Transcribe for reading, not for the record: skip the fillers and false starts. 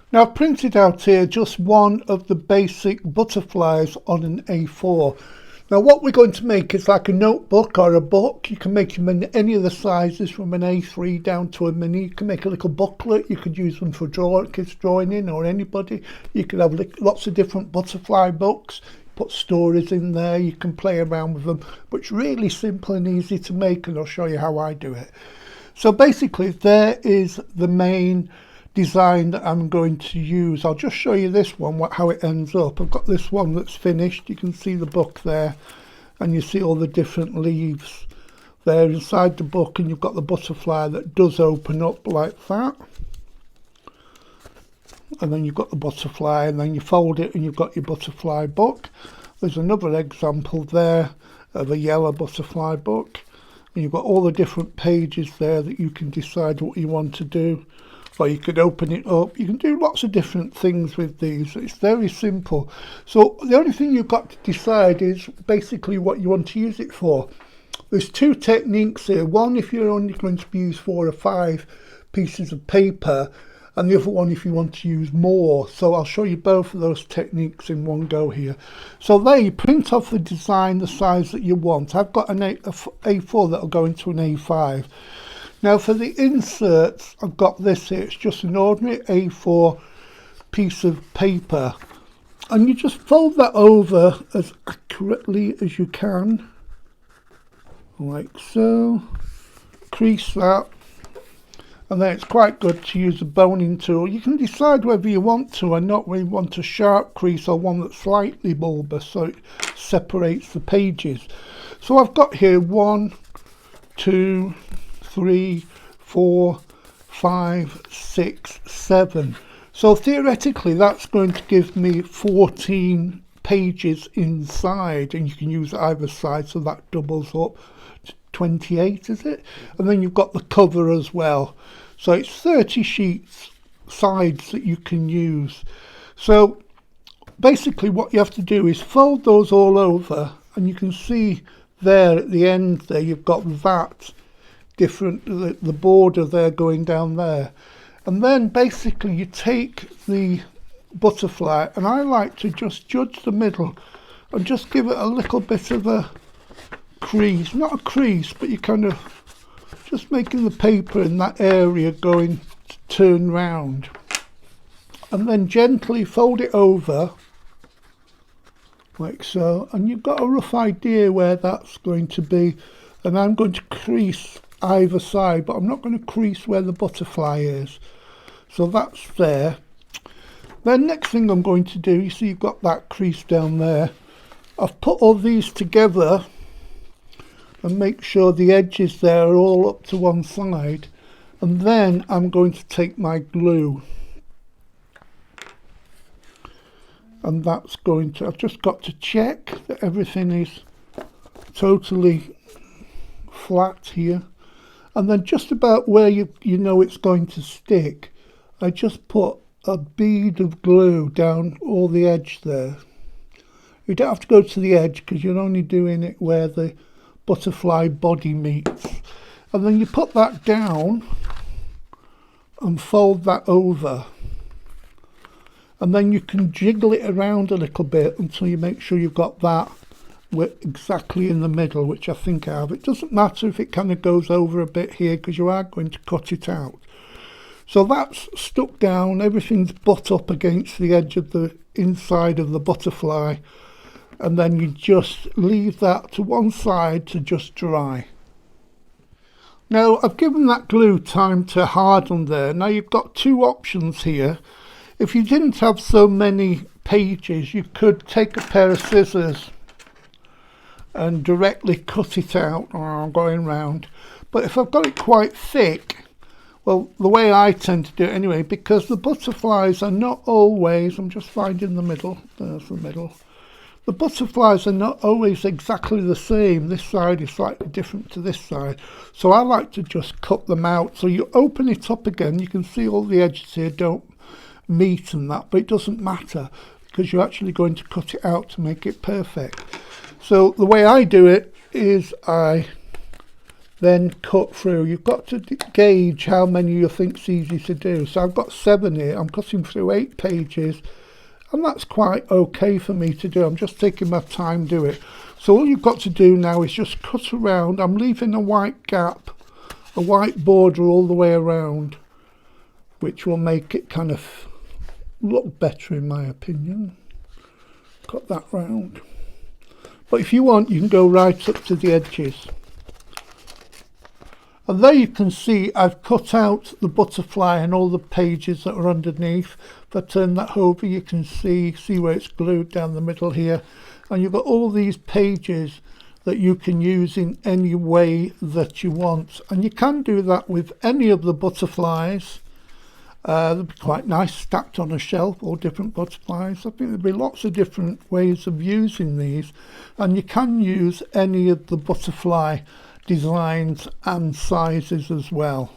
Now I've printed out here just one of the basic butterflies on an A4. Now what we're going to make is like a notebook or a book. You can make them in any of the sizes from an A3 down to a mini. You can make a little booklet. You could use them for kids drawing in, or anybody. You could have lots of different butterfly books. Put stories in there. You can play around with them. But it's really simple and easy to make, and I'll show you how I do it. So basically there is the main design that I'm going to use. I'll just show you this one, how it ends up. I've got this one that's finished. You can see the book there, and you see all the different leaves there inside the book, and you've got the butterfly that does open up like that, and then you've got the butterfly, and then you fold it and you've got your butterfly book. There's another example there of a yellow butterfly book, and you've got all the different pages there that you can decide what you want to do. Or you could open it up. You can do lots of different things with these. It's very simple. So the only thing you've got to decide is basically what you want to use it for. There's two techniques here. One, if you're only going to use 4 or 5 pieces of paper, and the other one if you want to use more. So I'll show you both of those techniques in one go here. So there, you print off the design, the size that you want. I've got an A4 that'll go into an A5. Now for the inserts, I've got this here. It's just an ordinary A4 piece of paper, and you just fold that over as accurately as you can, like so. Crease that, and then it's quite good to use a boning tool. You can decide whether you want to or not, whether you want a sharp crease or one that's slightly bulbous so it separates the pages. So I've got here 1, 2, 3, 4, 5, 6, 7. So theoretically that's going to give me 14 pages inside, and you can use either side, so that doubles up to 28, is it? And then you've got the cover as well. So it's 30 sheets sides that you can use. So basically what you have to do is fold those all over, and you can see there at the end there you've got that different, the border there going down there. And then basically you take the butterfly, and I like to just judge the middle and just give it a little bit of a crease, not a crease, but you kind of just making the paper in that area going to turn round, and then gently fold it over like so, and you've got a rough idea where that's going to be. And I'm going to crease either side, but I'm not going to crease where the butterfly is. So that's there. Then next thing I'm going to do, you see you've got that crease down there. I've put all these together and make sure the edges there are all up to one side. And then I'm going to take my glue. And that's going to, I've just got to check that everything is totally flat here. And then just about where you know it's going to stick, I just put a bead of glue down all the edge there. You don't have to go to the edge because you're only doing it where the butterfly body meets. And then you put that down and fold that over. And then you can jiggle it around a little bit until you make sure you've got that exactly in the middle, which I think I have. It doesn't matter if it kind of goes over a bit here because you are going to cut it out. So that's stuck down, everything's butt up against the edge of the inside of the butterfly, and then you just leave that to one side to just dry. Now I've given that glue time to harden there. Now you've got two options here. If you didn't have so many pages, you could take a pair of scissors and directly cut it out. I'm going round. But if I've got it quite thick, well, the way I tend to do it anyway, because the butterflies are not always, I'm just finding the middle, there's the middle. The butterflies are not always exactly the same. This side is slightly different to this side. So I like to just cut them out. So you open it up again, you can see all the edges here don't meat and that, but it doesn't matter because you're actually going to cut it out to make it perfect. So the way I do it is I then cut through. You've got to gauge how many you think's easy to do. So I've got 7 here. I'm cutting through 8 pages, and that's quite okay for me to do. I'm just taking my time to do it. So all you've got to do now is just cut around. I'm leaving a white gap, a white border all the way around, which will make it kind of look better in my opinion. Cut that round. But if you want, you can go right up to the edges. And there you can see I've cut out the butterfly and all the pages that are underneath. If I turn that over, you can see where it's glued down the middle here. And you've got all these pages that you can use in any way that you want. And you can do that with any of the butterflies. They'd be quite nice stacked on a shelf, all different butterflies. I think there'd be lots of different ways of using these. And you can use any of the butterfly designs and sizes as well.